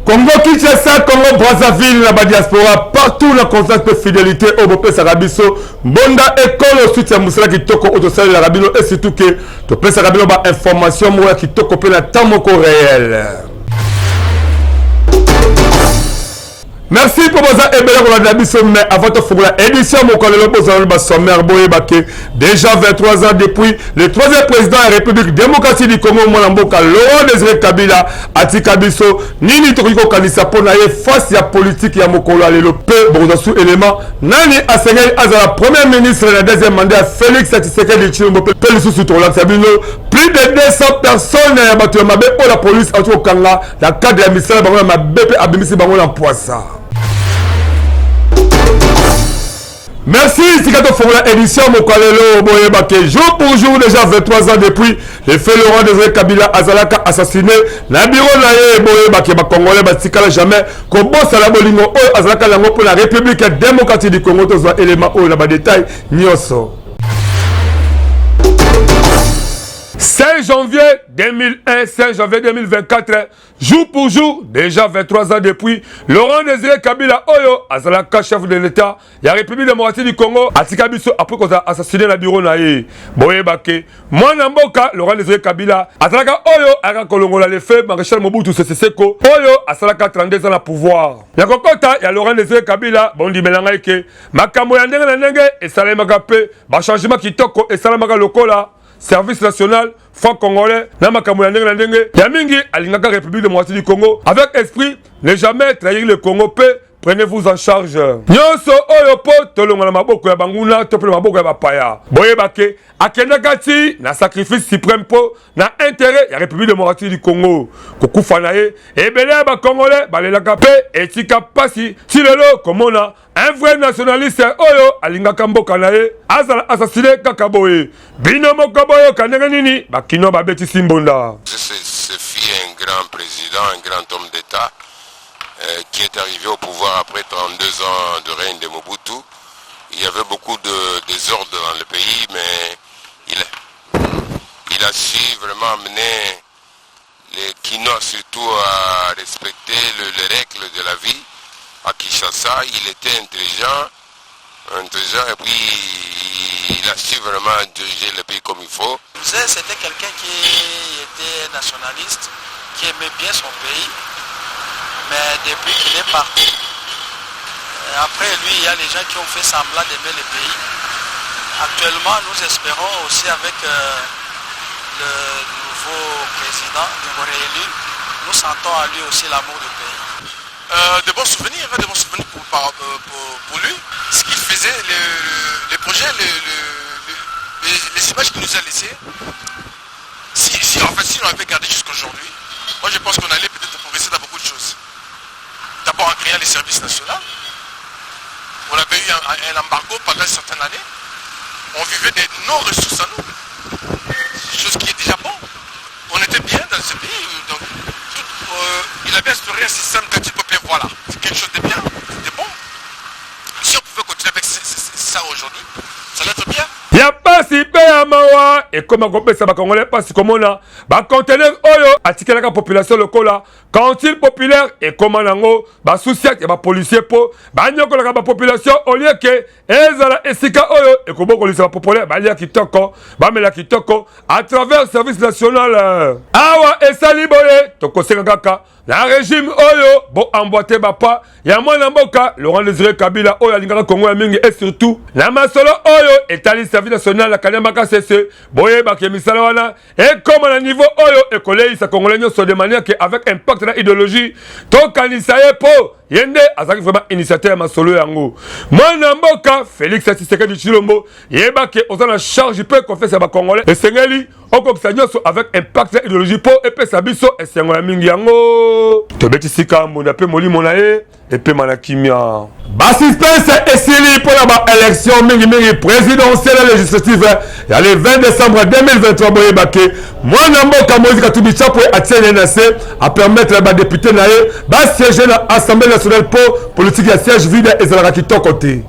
Congo Kinshasa, Congo Brazzaville, la diaspora, partout la constante de fidélité au Bopé Sarabiso, Bonda école au soutien Moussala qui toko au total de la Rabino et surtout que Topé Sarabino ba information moi qui toko pe la tamoko réel. Merci pour vos mais avant de faire l'édition, mon sommaire déjà 23 ans depuis le 3e président de la République démocratique du Congo, Mwanamboka, Laurent Désiré Kabila, Atika Biso, Nini Toriko Kanisa Ponaye, face à la politique ya Mokolo Alelo Pe, Bonzasu élément, Nani Asengel Azala, premier ministre de la deuxième mandat, Félix Tshisekedi de Chilombo, Pelisou Soutola, Sabino, plus de 200 personnes à battu Mabé, pour la police, en tout cas, la cadre de la mission, Mabé, Abimisi Bango, la Poissa. Merci, Sikato Formula édition, Mokalelo, Boyebake, jour pour jour, déjà 23 ans depuis, le fait Laurent Désiré Kabila Azalaka assassiné, la bureau Naye, Boyebake, Congolais, Batikala jamais, Kobo Salabolingo, Azalaka Lango pour la République démocratique du Congo, tous les éléments, là-bas, détail, Nyoso. 5 janvier 2001, 5 janvier 2024, jour pour jour, déjà 23 ans depuis, Laurent Désiré Kabila Oyo, Azalaka chef de l'État, la République démocratique du Congo, Atika Biso, après qu'on a assassiné la bureau Naye, Boyebake, Mwanamboka, Laurent Désiré Kabila, Azalaka Oyo, Ara Kolongola les faits, Maréchal Mobutu Seseko, Oyo, Azalaka 32 ans à pouvoir. Ya Kokota, ya Laurent Désiré Kabila, Bondi Melangaike, Makambo ya Ndenge na Ndenge, et Salemaka Pe, changement qui toko, et Salamaka Lokola, service national, franc congolais, Namakambo Ndenge na Ndenge, Yamingi, Alingaka République démocratique du Congo, avec esprit, ne jamais trahir le Congo paix. Prenez-vous en charge. Nyonso oyopo tolonga na maboko ya banguna topela maboko ya bapaya. Boyebake akendakati na sacrifice suprême po na intérêt ya République démocratique du Congo. Kokufa na ye ebele ba congolais balelaka pe etika pasi ti lelo komona un vrai nationaliste oyo alingaka mboka na ye azala assassiné kaka boye. Bino moko boyo kanenge nini bakino babeti simbonda. Ce fut un grand président, un grand homme d'État. Qui est arrivé au pouvoir après 32 ans de règne de Mobutu. Il y avait beaucoup de désordre dans le pays, mais il a su vraiment amener les Kinois surtout à respecter les règles de la vie. À Kinshasa, il était intelligent et puis il a su vraiment diriger le pays comme il faut. C'était quelqu'un qui était nationaliste, qui aimait bien son pays. Mais depuis qu'il est parti, après lui, il y a les gens qui ont fait semblant d'aimer le pays. Actuellement, nous espérons aussi avec le nouveau président, réélu, nous sentons à lui aussi l'amour du pays. De bons souvenirs pour lui. Ce qu'il faisait, les projets, les images qu'il nous a laissées. Si on avait gardé jusqu'aujourd'hui, moi je pense qu'on allait peut-être progresser dans beaucoup de choses. D'abord en créant les services nationaux. On avait eu un embargo pendant certaines années. On vivait de nos ressources à nous. Chose qui est déjà bon. On était bien dans ce pays. Donc, il avait instauré un système de type papier. Voilà. C'est quelque chose de bien, de bon. Si on pouvait continuer avec ça aujourd'hui, ça allait être bien. Ya pasi pe ya mawa et comme akopesa ba congolais pasi komona ba conteneur oyo atikelaka population lokola cantine populaire et comment nango ba souciat ya ba policier po ba nyokolaka ba population au lieu que ezala esika oyo et koboko lisa ba populaire ba lia kitoko ba mela kitoko à travers service national awa esali boye tokoseka kaka la régime oyo bo emboîté bapa ya mwana mboka Laurent Désiré Kabila oyo alingaka Congo ya mingi et surtout la masolo oyo etali service national la kanyamaka sese boye ba kemisala wana et comme na niveau oyo ekolei sa congolais nyonso de manière que avec impact na idéologie to kanisa ye po yende azaki vraiment initiateur ma solo yango mwana mboka Félix Tshisekedi Tshilombo yebake ozana charge pe confesse ba congolais esengeli okokisa nyonso avec impact ya idéologie po epesa biso esengo ya mingi yango tobetisika mbunda pe molimo na ye epe manakimia basuspense esili mpona baélection mingi présidentielle législative ya le 20 décembre 2023 boyebake mwana mboka Moïse Katumbi Chapwe atiene na se apermettre badepute na ye basiége na assemblée nationale po politique ya siège vide ezalaka kitoko te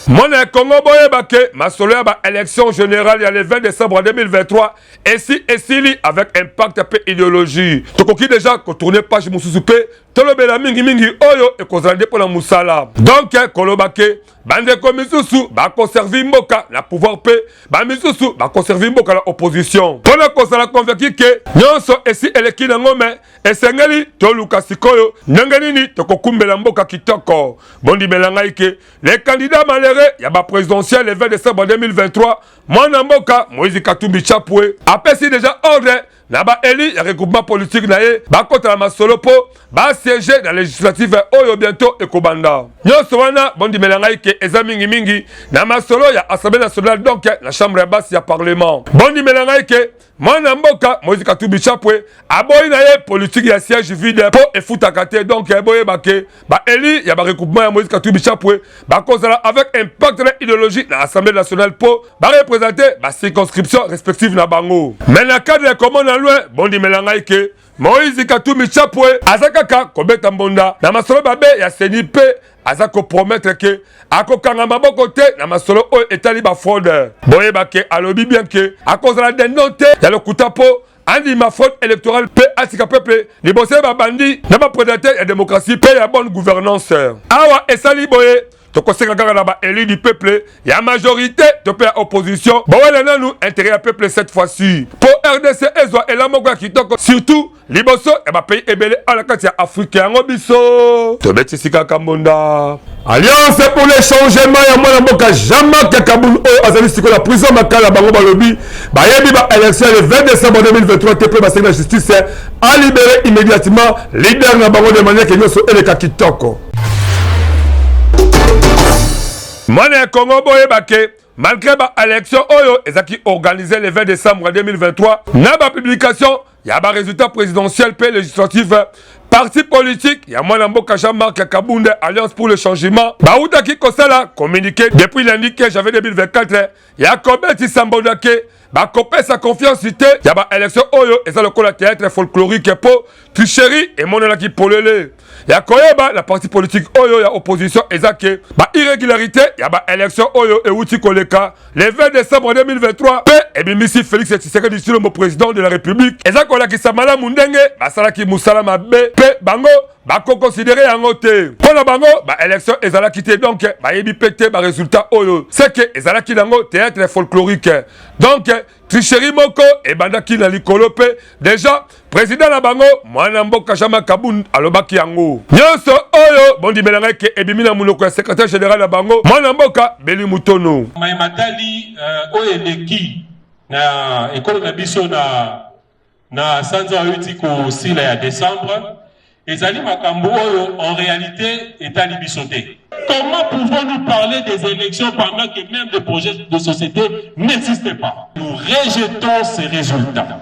Mon Congo boyebake masolo ya ba élection générale ya le 20 décembre 2023 esili avec impact pe idéologie tokoki déjà ko tourner page mususu pe tolobela mingi oyo ekozala nde mpona musala donc kolobake bandeko misusu bakonservi mboka na pouvoir pe bamisusu bakonservi mboka na opposition mpona kozala convaincu ke nyonso esi eleki nango me esengeli toluka sikoyo ndenge nini tokokumbela mboka kitoko bondimela ngai ke les candidats malheureux ya baprésidentiel le 20 décembre 2023 mwana mboka Moïse Katumbi Chapwe apesi déjà ordre na ba eli ya regroupement politique na ye bakota na masolo po basiéger na législative oyo bientôt ekobanda nyonso wana bondimela ngai ke eza mingi na masolo ya assemblée nationale donc na chambre ya basse ya parlement bondimela ngai ke mwana mboka Moïse Katumbi Chapwe aboyi na ye politique ya siège vide po efutaka te donc boyebake ba eli ya ba regroupement ya Moïse Katumbi Chapwe bakozala avec impact na idéologie na assemblée nationale po bareprésenter ba circonscription respective na bango mais na cadre comment na loin bondimela ngai ke Moïse Katumbi Chapwe azakaka kobeta mbonda na masolo babe ya seni pe azako promettre ke akokanga maboko te na masolo oyo etali ba fraude boyebake alobi bien ke akozala denote ya lokuta po andima fraude électorale pe atika peuple libose babandi na baprédateur ya démocratie pe ya bonne gouvernance awa esali boye tokosenga kaka na ba élu du peuple ya majorité to pe ya opposition bowele nanu intérêt ya peuple cette fois-ci po RDC ezwa elamoko ya kitoko surtout liboso ya ba pays ebele ala kati ya Afrique yango biso tobetisika kambonda Alliance pour le changement ya mwana mboka Jean-Marc Kabund oyo azali siko la prison makala bango balobi bayebi ba élection le 20 décembre 2023 te pe basenga la justice a libéré immédiatement leader na bango de manière que nyonso eleka kitoko Mwana Congo boyebake malgré ba élection oyo ezaki organisé le 20 décembre 2023 na ba publication ya ba résultat présidentiel pe législatif parti politique ya mwana mboka Jean-Marc Kabund Alliance pour le changement bautaki kosala communiqué depuis lundi que j'avais 2024 ya kobeti sambondake bakopesa confiance te ya ba élection oyo eza lokola théâtre folklorique po tricherie emonelaki polele ya koyeba la parti politique oyo ya opposition ezake ba irrégularité ya ba élection oyo euti koleka le 20 décembre 2023 pe ebimisi Félix Tshisekedi Tshilombo président de la République ezakolakisa malamu ndenge basalaki musala mabe pe bango bakoconsidéré yango te mpona bango ba élection ezalaki te donc bayebi pe te ba résultat oyo c'est que ezalaki nango théâtre folklorique donc tricherie moko ebandaki na likolo pe déjà président na bango mwana mboka Jean-Marc Kabund alobaki yango nyonso oyo bondimela ngai ke ebimi na monoko ya secrétaire général na bango mwana mboka Beli Mutono matali oyo eleki na ekolo na biso na sanza oyuti kosila ya décembre ezali makambo oyo en réalité etali biso te. Comment pouvons-nous parler des élections pendant que même des projets de société n'existent pas? Nous rejetons ces résultats.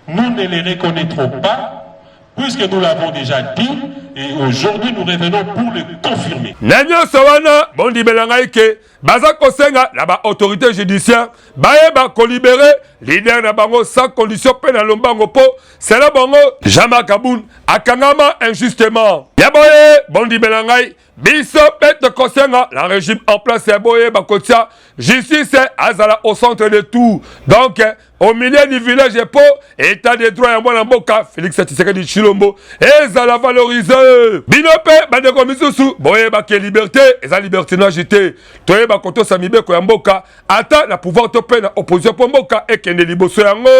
Nous ne les reconnaîtrons pas, puisque nous l'avons déjà dit, et aujourd'hui nous revenons pour le confirmer. Nanyo sawana bondi belangaike baza kosenga na ba autorité judiciaire baeba ko libérer leader na bango sans condition pe na lombango po c'est la bango Jean-Marc Kabund akangama injustement. Yaboye bondi belangai biso pete kosenga la régime en place yaboye bakotia justice azala au centre de tout. Donc au milieu du village po état de droit ya mwana mboka Félix Tshisekedi Tshilombo ezala valoriser binope bandeko misusu boye bake liberté eza libertinage te toye bakoto sa mibeko ya mboka ata na pouvoir to pe na opposition po mboka ekende liboso yango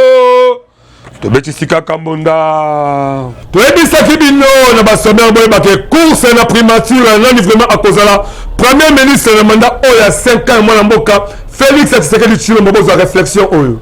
tobetisika kambonda toyebisaki bino na basomer boye bake course na primature nani vraiment akozala premier ministre na mandat oyo ya 5 ans mwana mboka Félix Tshisekedi Tshilombo bozwa réflexion oyo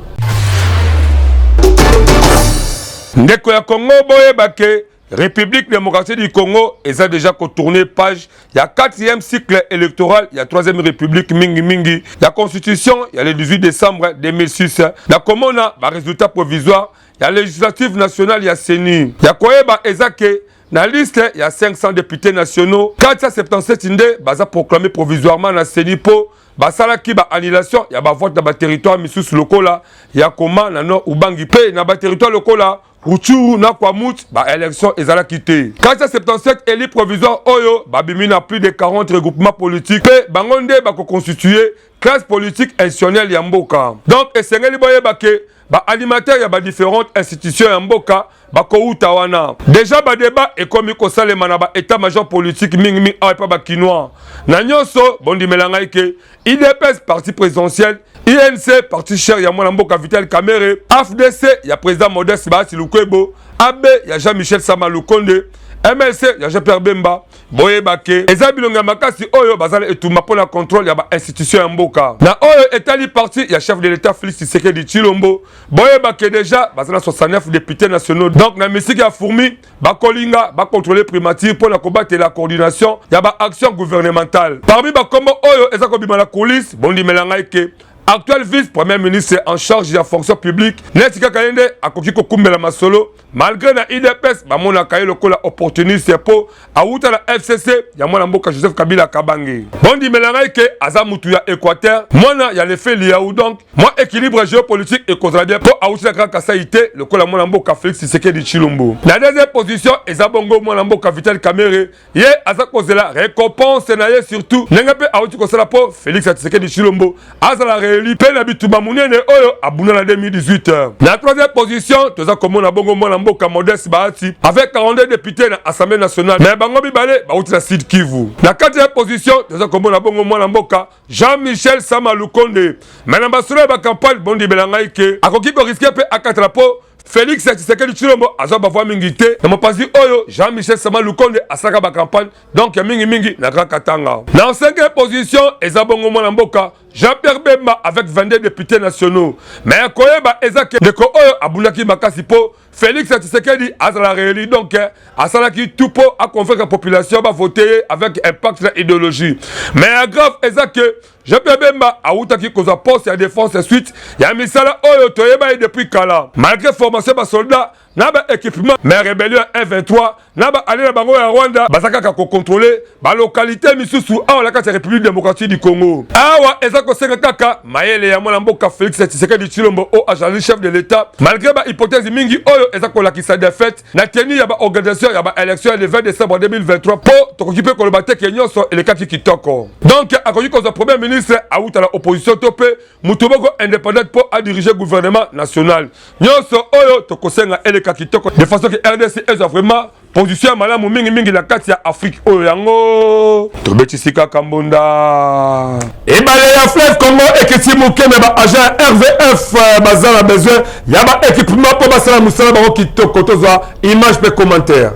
ndeko ya Congo boye bake République démocratique du Congo, ils ont déjà tourné page. Il y a 4e cycle électoral, il y a 3e République Mingi Mingi. La Constitution, il y a le 18 décembre 2006. La commune, résultat provisoire. Il y a législative nationale, il y a CENI. Il y a Koeba Ezake. Dans la liste, il y a 500 députés nationaux. 477 indés, ils ont proclamé provisoirement dans CENI pour basala ki ba annulation, il y a ba vote dans ba territoire misus lokola, il y a comment na no ubangi pe na ba territoire lokola. Ruchuru na Kwamut, ba élection ezala quitté. 477 élus provisoires Oyo, ba bimi na plus de 40 regroupements politiques. Pe bangonde ba ko constituer classe politique institutionnelle ya mboka. Donc esengeli boye ba ke ba animateur ya ba différentes institutions ya mboka ba ko utawana. Déjà ba débat ekomi ko salema na ba état major politique mingi a pa ba kinois. Na nyonso bondi melanga ke IDPS parti présidentiel, INC parti cher ya mwana mboka Vital Kamerhe, AFDC ya président Modeste Bahati Lukwebo, AB ya Jean-Michel Sama Lukonde, MLC ya Jean-Pierre Bemba, boye bake eza bilonga makasi oyo bazala etuma pona contrôle ya ba institution ya mboka. Na oyo etali parti ya chef de l'état Félix Tshisekedi Tshilombo, boye bake déjà bazala 69 députés nationaux. Donc na misiki ya fourmi ba kolinga ba contrôler primature pona combattre la coordination ya ba action gouvernementale. Parmi ba kombo oyo eza ko bima la coulisse bondi melanga ke actuel vice-premier ministre en charge de la fonction publique, Netika Kayende a koki kokumbela masolo, malgré na IDPS, bamona kaye lokola opportuniste po, a outa la FCC, ya mwana mboka Joseph Kabila Kabange. Bondi melanga ke aza mutu ya Équateur, mwana ya l'effet liaou donc, moi équilibre géopolitique et kozala bien po a outa la grande kasaïté, lokola mwana mboka Félix Tshisekedi Tshilombo. La deuxième position, eza bongo mwana mboka Vital Kamerhe, ye aza kozela récompense na ye surtout, nengape a outa kosala po Félix Tshisekedi Tshilombo, aza la pe na bituba munene oyo abuna na 2018. La troisième position, toza komona bongo mwana mboka Modeste Bahati avec 42 députés na Assemblée nationale. Mais bango bibale bauti na Sud Kivu. La quatrième position, toza komona bongo mwana mboka Jean-Michel Sama Lukonde. Mais na basolo ba campagne bondi belanga ike akoki ko risquer pe akatra po Félix Tshisekedi Tshilombo azo bavwa mingi te na mopanzi oyo Jean-Michel Sama Lukonde asaka ba campagne donc ya mingi na Grand Katanga. Na 5e position eza bongo mwana mboka Jean-Pierre Bemba avec 22 députés nationaux. Mais koyeba ezake ndeko oyo abunaki makasi po Félix Tshisekedi azala réélu donc asalaki tout pour à convaincre la population va voter avec impact de idéologie. Mais grave ezake Jean-Pierre Bemba a outaki koza poste ya défense et suite ya misala oyo toyeba depuis kala. Malgré formation ba soldats na ba équipement mais rébellion 1-23 na ba aller na bango ya Rwanda basaka ka contrôler ba localité misusu awa la kati République démocratique du Congo. Awa ezako senga kaka mayele ya mwana mboka Félix Tshisekedi Tshilombo o agent chef de l'état malgré ba hypothèse mingi oyo ezako la kisa défaite na teni ya ba organisation ya ba élection le 20 décembre 2023 po tokokipe ko le bate kenyoso et le kaki kitoko. Donc akoki ko premier ministre a outa la opposition topé mutoboko indépendant po a diriger gouvernement national. Nyoso oyo tokosenga kitoko de façon que RDC est vraiment position malamu mingi la kati ya Afrique oyo yango tobetisika kambonda ebale ya fleuve Congo ekiti mukeme ba agent RVF bazala besoin ya ba équipement po basala musala ba kitoko tozwa image pe commentaire.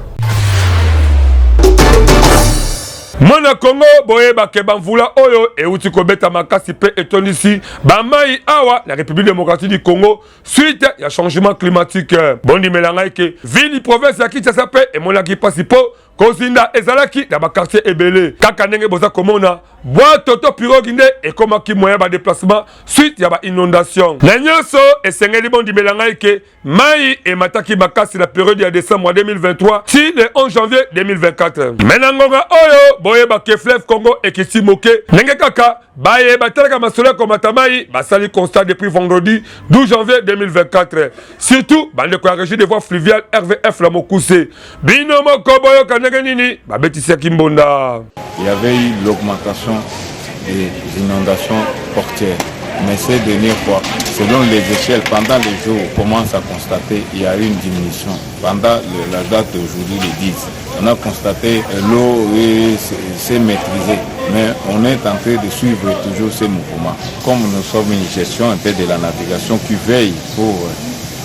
Mwana Congo boyeba ke banvula oyo euti kobeta makasi pe etondisi bamai awa la République démocratique du Congo suite ya changement climatique. Bondi melanga ke ville province ya Kinshasa pe e monaki pasipo kozinda ezalaki na ba quartier ebele kaka ndenge boza komona bois toto pirogue nde ekomaki moyen ba déplacement suite ya ba inondation. Na nyonso esengeli bondi melanga ke mai emataki makasi la période ya décembre 2023 si le 11 janvier 2024. Menangonga oyo boyeba ke fleuve Congo ekiti moke ndenge kaka baye batalaka masolo komata mai basali constat depuis vendredi 12 janvier 2024. Surtout bande ko régie de voies fluviales RVF la Mokuse bino moko boyo kanenge nini babetisi kimbonda. Il y avait eu l'augmentation des inondations portières. Mais ces dernières fois, selon les échelles, pendant les jours, on commence à constater qu'il y a eu une diminution. Pendant la date d'aujourd'hui, le 10, on a constaté que l'eau s'est maîtrisée. Mais on est en train de suivre toujours ces mouvements. Comme nous sommes une gestion un peu de la navigation qui veille pour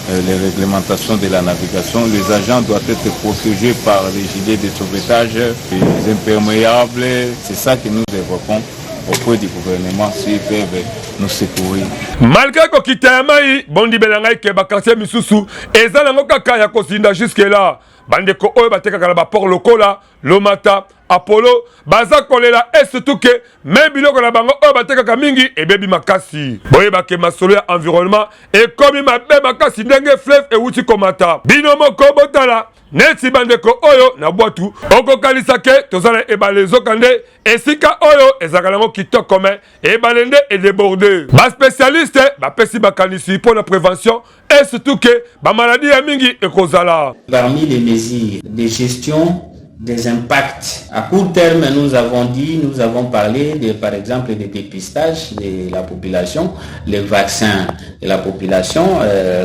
les réglementations de la navigation, les agents doivent être protégés par les gilets de sauvetage, les imperméables. C'est ça que nous développons auprès du gouvernement s'ils peuvent nous secourir. Malgré kokita ya mai bondi belanga ke ba quartier misusu ezala ngo kaka ya kosinda jusque là bandeko oyo batekaka na baport lokola Lomata Apollo baza kolela et surtout que même biloko na bango oyo batekaka mingi ebebi makasi boyeba ke masolo ya environnement ekomi mabe makasi ndenge fleuve ewuti komata bino moko botala neti bandeko oyo na bwatu okokalisa ke tozala ebale ezokande esika oyo ezalaka nango kitoko me ebale nde edeborde baspécialiste bapesi makanisi mpo na prévention et surtout que bamaladi ya mingi ekozala. Parmi les mesures de gestion des impacts. À court terme, nous avons parlé par exemple des dépistages de la population, les vaccins de la population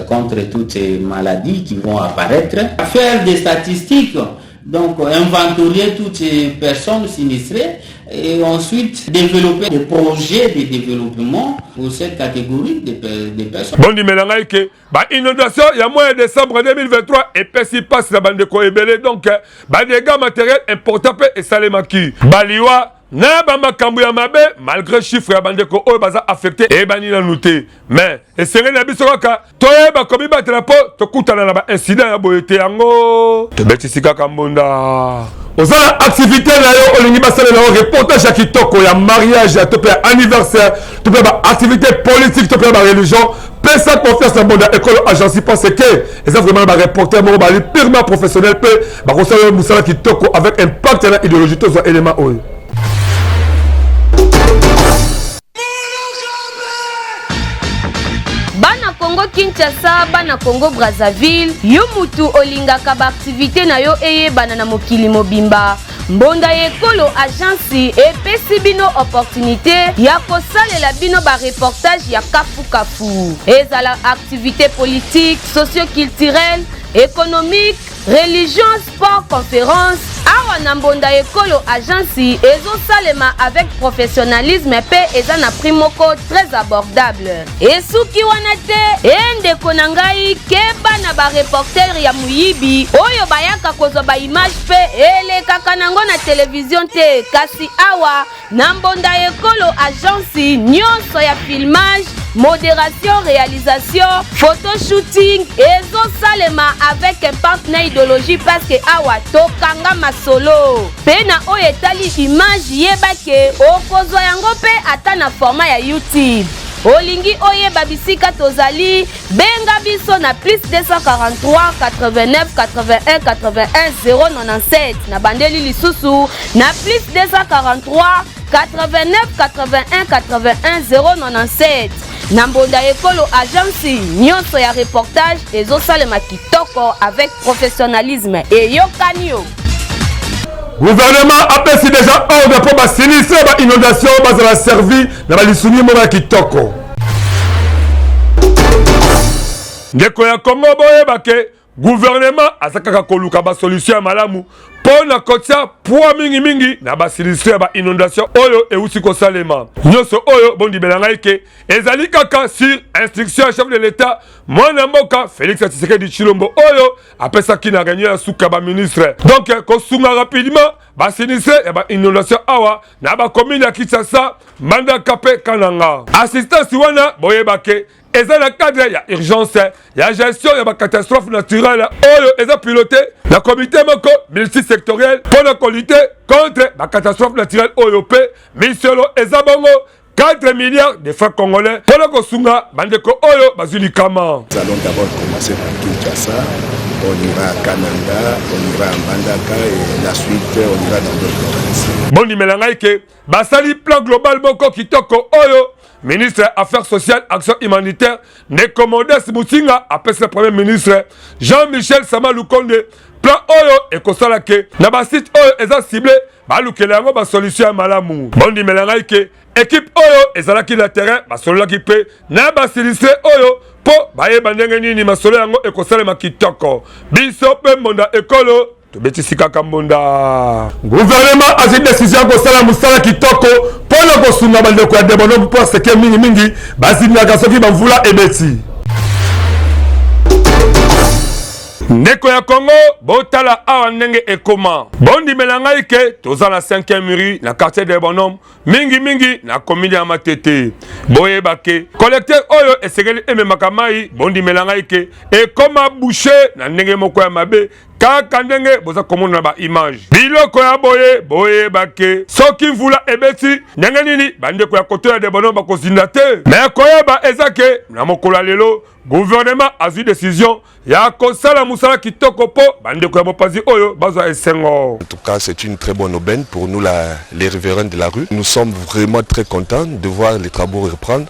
contre toutes ces maladies qui vont apparaître. Faire des statistiques, donc inventorier toutes ces personnes sinistrées et ensuite développer des projets de développement pour cette catégorie de personnes. Bon, dit inondation, il y a mois de décembre 2023 et puis si passe la bande de Koébélé, donc dégâts matériels importants et salemaki. Baliwa, na bamba kambuya mabe, malgré chiffre ya bande ko oyo baza affecté et bani na nouté. Mais, et c'est rien à bisoka, toye ba komi ba trapo, to kutana na ba incident ya boyete yango. Te beti sika kambonda. Ozala activité na yo olingi basale na reportage ya kitoko ya mariage ya topé anniversaire topé ba activité politique topé ba religion pesa confiance na bonda école agence parce que les vraiment ba reporter mo ba purement professionnel pe ba kosala musala kitoko avec impact na idéologie to zo élément oyo. Bana Congo Kinshasa, bana Congo Brazzaville, yo mutu olingaka ba activité na yo eye bana na mokili mobimba. Mbonda ekolo agence epesi bino opportunité ya kosalela bino ba reportage ya kafu. Ezala activité politique, socio-culturelle, économique, religion, sport, conférence. Awa na mbonda ekolo agence ezosalema avec professionnalisme pe eza na prix moko très abordable. Esuki wana te endeko na ngai keba na ba reporter ya muyibi oyo bayaka kozwa ba image pe elekaka nango na télévision te kasi awa na mbonda ekolo agence nyonso ya filmage, modération, réalisation, photoshooting ezosalema avec un partenaire idéologie parce que awa tokanga masolo pena oyo etali image yebake okozwa yango pe ata na format ya YouTube. Olingi oyeba bisika tozali benga biso na plus 243 89 81 81 097 na bandeli lisusu na plus 243 89 81 81 097 na mbonda ekolo agence nyonso ya reportage ezosalema kitoko avec professionnalisme et yokanio. Gouvernement a pesi déjà ordre pour ba sinistre ba inondation bazala servi na ba lisuni mo ba kitoko. Ndeko ya Congo boyeba ke gouvernement azakaka koluka ba solution ya malamu pona kotia poa mingi na ba sinistre ba inondation oyo eusi ko salema. Nyoso oyo bondi belanga ke ezali kaka sur instruction chef de l'état mwana mboka Félix Tshisekedi Tshilombo oyo apesa ki na réunion ya suka ba ministre. Donc ko sunga rapidement ba sinistre ya ba inondation awa na ba commune ya Kinshasa manda kape kananga. Assistance wana boyeba ke eza na cadre ya urgence ya gestion ya ba catastrophe naturelle oyo eza piloté la comité moko multisectoriel pour la lutter contre la catastrophe naturelle oyo pe misolo eza bongo 4 milliards de francs congolais pour la kosunga bandeko oyo bazuli kama. Nous allons d'abord commencer par Kinshasa, on ira à Kananga, on ira à Mbandaka et la suite on ira dans d'autres provinces. Bon nimelanga ke basali plan global moko kitoko oyo ministre Affaires sociales, Action humanitaire, Nekomodes Moutinga, après le premier ministre Jean-Michel Sama Lukonde, plan oyo et kosala ke na ba site oyo eza ciblé ba lukela ngo ba solution ya malamu. Bondi melanga ke équipe oyo ezalaki na terrain ba solo ki pe na ba sinistre oyo po ba yeba ndenge nini masolo yango e kosala makitoko. Biso pe monda ekolo Betisika Kambonda. Gouvernement a une décision pour ça musala kitoko pour le kosunga bande ko debono pour ce que mingi bazina kasoki bamvula ebeti. ndeko ya Congo botala awa ndenge ekoma bondi melanga ike toza na 5e mairie na quartier des bonhommes mingi na commune ya Matete boye bake collecteur oyo esengeli ememaka mai bondi melanga ike ekoma boucher na ndenge moko ya mabe kaka ndenge boza komona ba image biloko ya boye bake soki mvula ebeti ndenge nini bandeko ya koto ya des bonhommes bakozinda te mais koyeba ezake na mokolo lelo gouvernement a eu décision ya kosala musala kitoko po bandeko ya bopazi oyo bazwa esengo. En tout cas, c'est une très bonne aubaine pour nous les riverains de la rue. Nous sommes vraiment très contents de voir les travaux reprendre.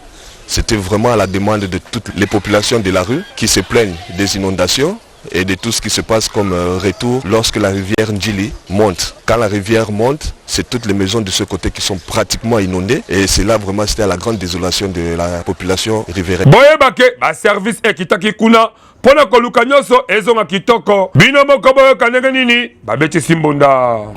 C'était vraiment à la demande de toutes les populations de la rue qui se plaignent des inondations et de tout ce qui se passe comme retour lorsque la rivière Ndjili monte. Quand la rivière monte, c'est toutes les maisons de ce côté qui sont pratiquement inondées et c'est là vraiment c'était à la grande désolation de la population riveraine. Boye bake ba service ekitaki kuna pona koluka nyoso ezonga kitoko bino moko boyo kanenge nini babeti simbonda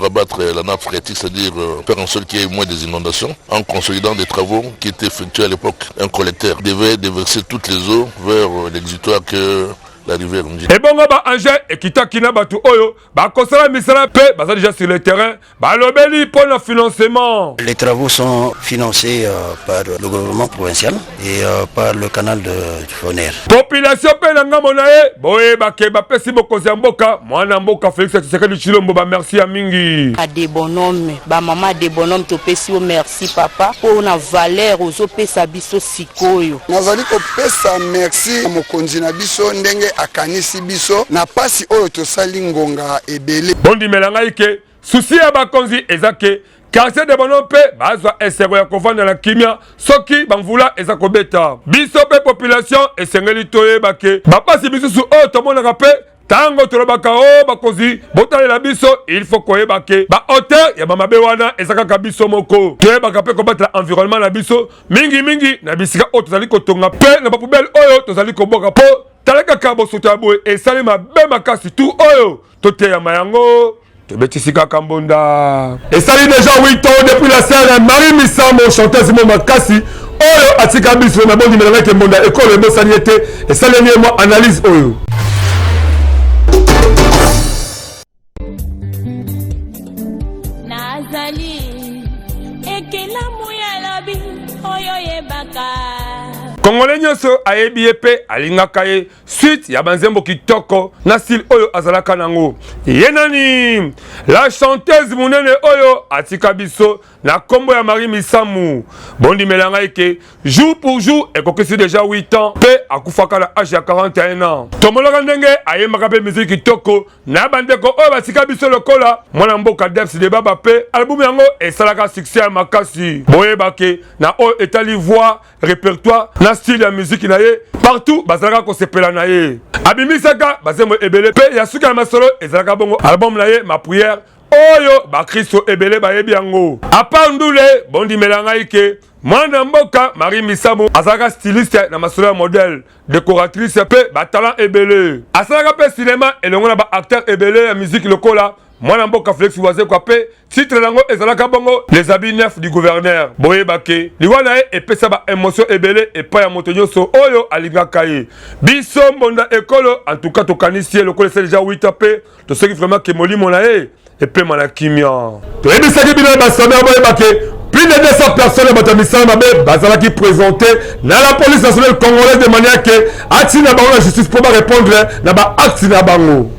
rabattre la nappe phréatique, c'est-à-dire faire en sorte qu'il y ait moins des inondations en consolidant des travaux qui étaient effectués à l'époque. Un collecteur devait déverser toutes les eaux vers l'exutoire que la rivière Ndjili. Et bon, Angers et Kitakina Batu Oyo, Bakosala Misala Pe, Baza déjà sur le terrain, Balobeli pour le financement. Les travaux sont financés par le gouvernement provincial et par le canal de Foner. Population Penanga Monae, Boé Bake, Bapesi Bokozamboka, Mwana Mboka Félix Tshisekedi Tshilombo, merci à Mingi. À des bonhommes, maman des bonhommes, Topesi, merci papa, pour una valeur aux opesa biso sikoyo. Nazali ko pesa merci mokonzi na biso ndenge akanisi biso na pasi oyo tosali ngonga ebele bondi melanga ike susi ya bakonzi ezake quartier de bonope bazwa esego ya kovanda na kimia soki bamvula eza kobeta biso pe population esengeli toyebake bapasi bisusu oyo tomonaka pe tango tolobaka o bakonzi botalela biso il faut koyebake ba hauteur ya bamabe wana eza kaka biso moko toyebaka pe kobatela environnement na biso mingi na bisika oyo tozali kotonga pe na bapoubele oyo tozali koboka po talaka kabo sotaboe et salima bema kasi tout oyo toteya mayango tobetisi kaka mbonda et sali déjà 8 ans depuis la scène Marie Misamo chanteuse mo makasi oyo atika biso na bondi melanga ke mbonda ekolo ebosani ete et saleni mo analyse oyo nazali ekelamu ya labi oyo yebaka Congolais nyonso ayebi ye pe alingaka ye suite ya banzembo kitoko na style oyo azalaka nango ye nani la chanteuse munene oyo atika biso na kombo ya Marie Misamu bondi melanga eke jour pour jour ekokisi déjà 8 ans pe akufaka na âge ya 41 ans tomolaka ndenge ayembaka pe musique kitoko na bandeko oyo batika biso lokola mwana mboka Debs de Baba pe album yango esalaka succès ya makasi boyebake na oyo etali voix répertoire na style ya musique na ye partout bazalaka kosepela na ye abimisaka bazembo ebele pe ya suka ya masolo ezalaka bongo album na ye ma prière oyo bakristo ebele bayebi yango apart ndule bondi melanga ike mwana mboka Marie Misamu azalaka styliste na masolo ya modèle décoratrice pe batalent ebele asalaka pe cinéma elongo na ba acteur ebele ya musique lokola mwana mboka Félix Waze kwa pe titre nango ezalaka bongo les habits neufs du gouverneur boyebake liwana ye epesa ba émotion ebele epai ya moto nyonso oyo alingaka ye biso mbonda ekolo en tout cas tokanisi ye lokola c'est déjà 8 ans pe tosoki vraiment ke molimo na ye epema na kimia toyebisaki bino basomer boyebake plus de 200 personnes bato ya misala mabe bazalaki présenté na la police nationale congolaise de manière ke atina bango na justice po barépondre na baacte na bango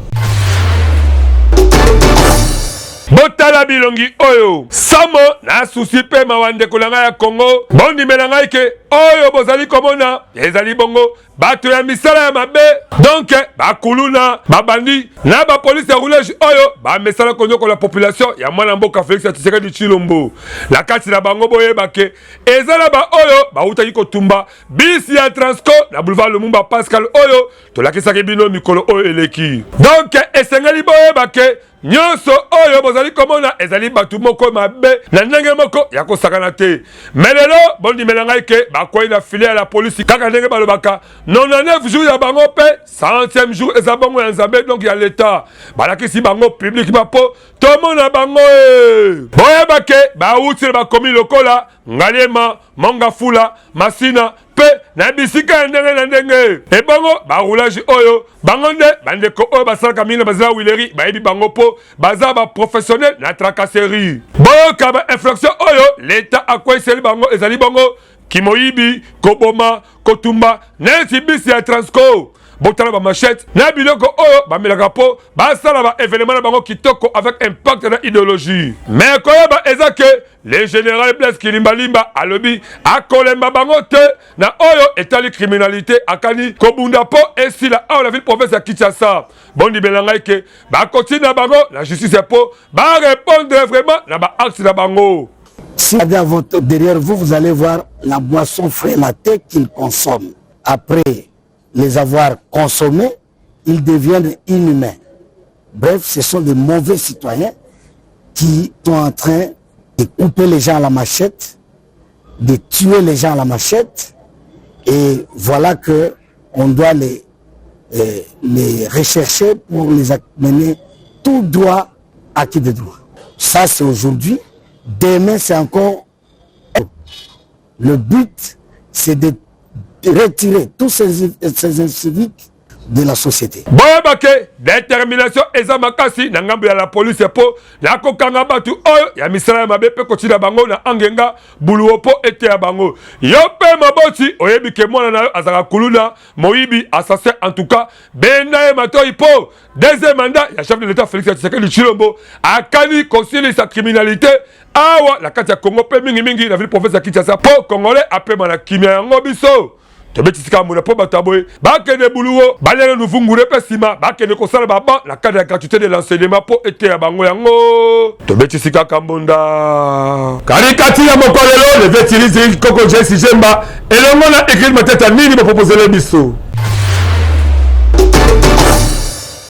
botala bilongi oyo samo na susi pe mawandeko na ngai ya Congo bondimela ngai ke oyo bozali komona ezali bongo bato ya misala ya mabe donc bakuluna babandi na bapolisi ya roulage oyo bamesala konyokola population ya mwana mboka Félix Tshisekedi Tshilombo na kati na bango boyebake ezala ba oyo bautaki kotumba bisi ya Transco na boulevard Lumumba Pascal oyo tolakisaki bino mikolo oyo eleki donc esengeli boyebake nyonso oyo bozali komona ezali batu moko mabe na ndenge moko ya kosakana te melelo bondimela ngai ke bakwei na filet ya la polisi kaka ndenge balobaka 99 jours ya bango pe 100e jour eza bango ya nzambe donc ya leta balakisi bango public bapo tomona bango boyebake bauti na bakomi lokola Ngaliema, Mongafula, Masina, pe na bisika ndenge na ndenge e bongo ba roulage oyo bango nde bandeko oyo basalaka mingi na bazala wileri bayebi bango po baza ba professionnel na tracasserie boyoka ba infraction oyo l'état akweseli bango ezali bongo kimoyibi koboma kotumba neti bisi ya transco botala ba machette na biloko oyo bamelaka po basala ba événement na bango kitoko avec impact na idéologie mais koyeba eza ke le général Blaise Kilimbalimba alobi akolemba bango te na oyo etali criminalité akani kobunda po esila awa la ville province ya Kinshasa bondi belanga ke ba continue na bango la justice po ba répondre vraiment na ba acte na bango. Si derrière vous, vous allez voir la boisson frélatée qu'ils consomment. Après les avoir consommés, ils deviennent inhumains. Bref, ce sont des mauvais citoyens qui sont en train de couper les gens à la machette, de tuer les gens à la machette. Et voilà que on doit les rechercher pour les amener tout droit à qui de droit. Ça, c'est aujourd'hui. Demain, c'est encore... Le but, c'est de retirer tous ces inciviques de la société. Boyabake, détermination eza makasi na ngambo ya la police po na kokanga batu oyo ya misala ya mabepe kotina bango na angenga buluo po ete ya bango. Yo pe maboti oyebi ke mwana na yo azaka kuluna moyibi assassin en tout cas bena e matoi po deuxième mandat ya chef de l'état Félix Tshisekedi Tshilombo akani concilier sa criminalité awa la kati ya Congo pe mingi na ville province ya Kinshasa po congolais apema na kimia yango biso. Tobetisika muna po bataboy bakene buluwo balele nuvungure pe sima bakene kosala baba la cadre de gratuité de l'enseignement po ete ya bango yango tobetisika kambonda karikati ya mokolelo le vetirizi koko jesi jemba elongo na écrit mateta nini ba proposer biso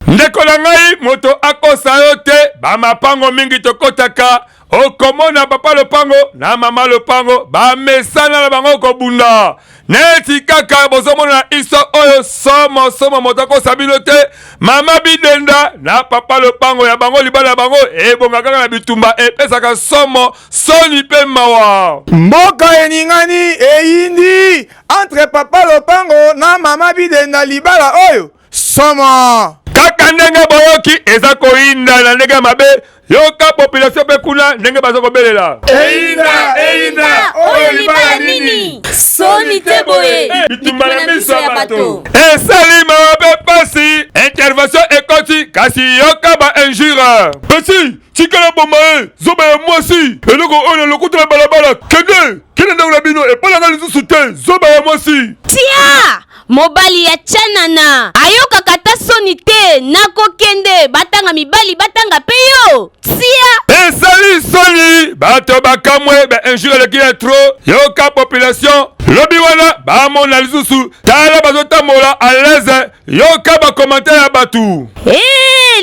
ndeko na ngai moto akosa yo te ba mapango mingi tokotaka okomona papa lopango na mama lopango ba mesana na bango kobunda neti kaka bozomona na iso oyo somo moto akosa bino te mama bidenda na papa lopango ya bango libala ya bango ebonga kaka na bitumba epesaka somo soni pe mawa mboka eningani eyindi entre papa lopango na mama bidenda libala oyo somo kaka ndenge boyoki eza koyinda na ndenge mabe yoka population pe kuna ndenge bazo kobelela eyinda oyo libala nini soni te boye bitumba na miso ya bato esali mabe pasi intervention ekoti kasi yoka ba injure pesi tikala bomae zoba ya mwasi eloko oyo lokuta na balabala kende ndako na bino epalanga lisusu te zoba ya mwasi tia mobali ya chanana ayokaka ta soni te nakokende batanga mibali batanga pe yo tia esali soni bato bakamwe ba injure leki ya tro yoka population lobi wana bamona lisusu tala bazotambola à l'aise yoka bakommentaire ya batu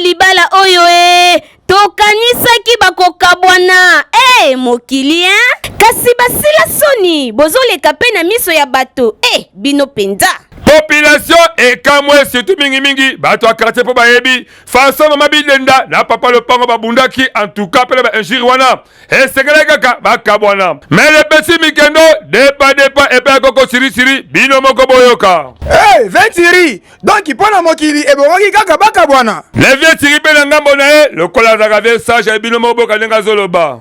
libala oyo tokanisaki bakokabwana mokili kasi basila soni bozoleka pe na miso ya bato bino penza population ekamwe surtout mingi bato akartie po bayebi façon mama bidenda na papa lopango babundaki en tout cas pele ba injure wana esengele kaka bakabwana mais le petit mikendo depa epe koko siri bino moko boyoka vetiri donc mpona mokili ebongoki kaka bakabwana le vieux tiri pe na ngambo na ye lokola azaka vie sage bino moko boka ndenge azoloba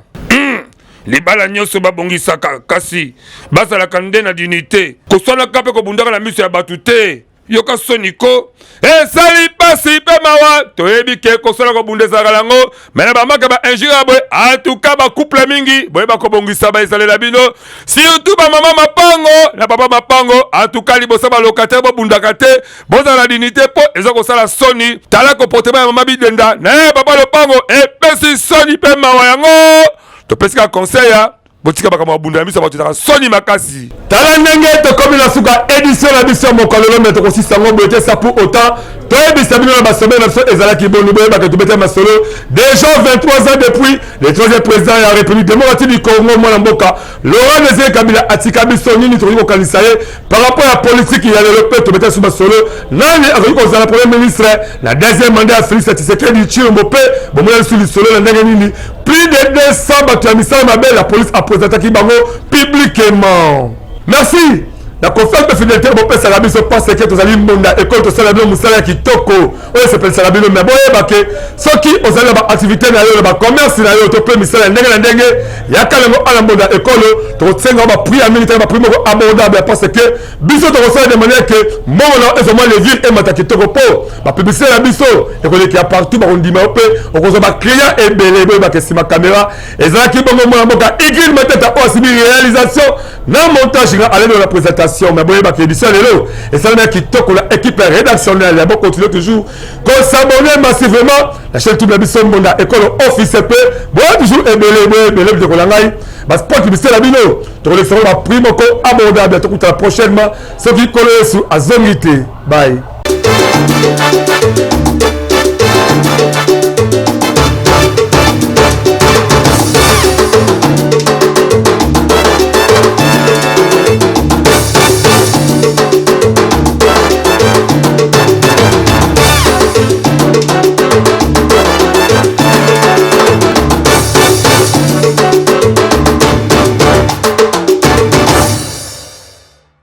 libala nyonso babongisaka kasi bazalaka nde na dignité koswanaka mpe kobundaka na miso ya bato te yoka soniko esali pasi mpe mawa toyebi ke kosala kobunda ezalaka nango me na bamaka ba injure boye atuka bacouple mingi boye bakobongisa baesalela bino surtout bamama mapango na papa mapango atuka libosa balokataire bobundaka te bozala na dignité mpo eza kosala soni tala comportement ya mama bidenda na papa lopango epesi soni mpe mawa yango topesika conseil ya botika bakama babunda ya miso bato ezaka soni makasi tala ndenge tokomi na suka édition na biso ya mokalolo me tokosisa yango boye te sa pour autant toyebisa bino na basombe na biso ezalaki bonu boyebaka tobeta masolo déjà 23 ans depuis le 3e président ya république démocratique du Congo mwana mboka Laurent Désiré Kabila atika biso nini tokoki kokanisa ye par rapport ya politique ya lelo mpe tobeta biso masolo nani akoki kozala premier ministre na deuxième mandat ya Félix Tshisekedi Tshilombo mpe bomona lisu lisolo na ndenge nini plus de 200 bato ya misala mabe la police apresentaki bango publiquement. Merci. la confiance de fidélité bon pesa la biso pense que tozali mbonda école to sala bien musala kitoko oyo s'appelle sala bien mais boye bake soki ozali ba activité na yo ba commerce na yo to pe misala ndenge na ndenge ya kalengo ala mbonda école to tsenga ba prix militaire ba prix moko abordable parce que biso to sala de manière que mbongo na ezoma les villes et mata kitoko po ba publicité la biso école qui a partout ba ondima pe okozo ba client et belé boye bake sima caméra ezala ki bongo mona mboka igil matata o sibi réalisation na montage na aller dans la présentation mais bon, édition et ça veut dire qu'il toque l'équipe rédactionnelle. Il faut continuer toujours. Qu'on s'abonne massivement. La chaîne tout le monde a école officielle. Bon, toujours belé de Kolangaï. Parce que pour que la bino, tu relectionnes la prime abordable. Tu écoutes prochainement. Ce qui colle sur Azongité. Bye.